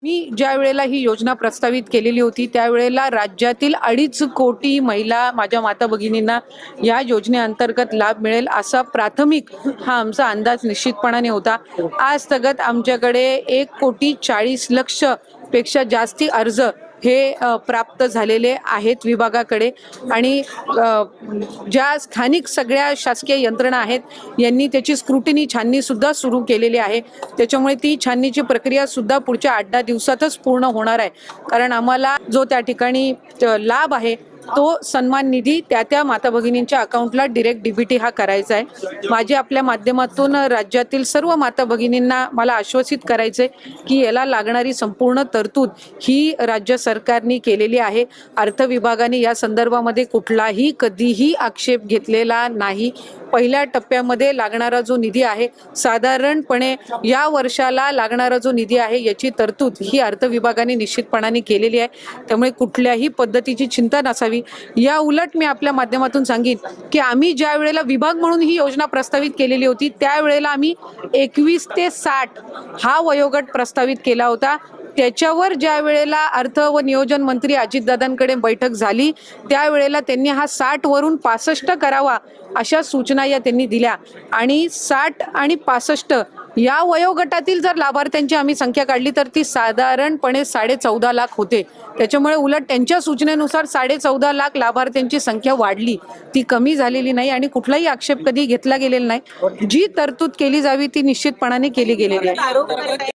मी ज्या वेळेला ही योजना प्रस्तावित केलेली होती त्यावेळेला राज्यातील 2.5 कोटी महिला माझ्या माता भगिनींना या योजनेअंतर्गत लाभ मिळेल असा प्राथमिक हा आमचा अंदाज निश्चितपणाने होता। आज तगत आमच्याकडे 1,40,00,000 पेक्षा जास्ती अर्ज हे प्राप्त झालेले आहेत विभागाकडे आणि ज्या स्थानिक सगळ्या शासकीय यंत्रणा आहेत यांनी त्याची स्क्रुटिनी छाननी सुद्धा सुरू केलेली आहे। त्याच्यामुळे ती छाननीची प्रक्रिया सुद्धा पुढच्या 8-10 दिवसातच पूर्ण होणार आहे। कारण आम्हाला जो त्या ठिकाणी लाभ आहे तो सन्मान निधी त्या माता भगिनींच्या अकाउंटला डायरेक्ट डीबीटी हा करायचा आहे। माझे आपल्या माध्यमातून राज्यातील सर्व माता भगिनींना मला आश्वासित करायचे की याला लागणारी संपूर्ण तरतूद ही राज्य सरकारने केलेली आहे। अर्थ विभागाने या संदर्भामध्ये कुठलाही कधीही आक्षेप घेतलेला नाही। पहिल्या टप्प्यामध्ये लागणारा जो निधी आहे साधारणपणे या वर्षाला लागणारा जो निधी आहे याची तरतूद ही अर्थ विभागाने निश्चितपणाने केलेली आहे। त्यामुळे कुठल्याही पद्धतीची चिंता नसावी। या उलट मी आपल्या माध्यमातून सांगेन की आम्ही ज्या वेळेला विभाग म्हणून ही योजना प्रस्तावित केलेली होती त्यावेळेला आम्ही 21 ते 60 हा वयोगट प्रस्तावित केला होता। त्याच्यावर ज्या वेळेला अर्थ व नियोजन मंत्री अजितदादांकडे बैठक झाली त्यावेळेला त्यांनी हा 60 वरून 65 करावा अशा सूचना या त्यांनी दिल्या आणि 60 आणि 65 या वयोगटातील जर लाभार्थ्यांची आम्ही संख्या काढली तर ती साधारणपणे 14.5 लाख होते। त्याच्यामुळे उलट त्यांच्या सूचनेनुसार 14.5 लाख लाभार्थ्यांची संख्या वाढली, ती कमी झालेली नाही आणि कुठलाही आक्षेप कधी घेतला गेलेला नाही। जी तरतूद केली जावी ती निश्चितपणाने केली गेलेली आहे।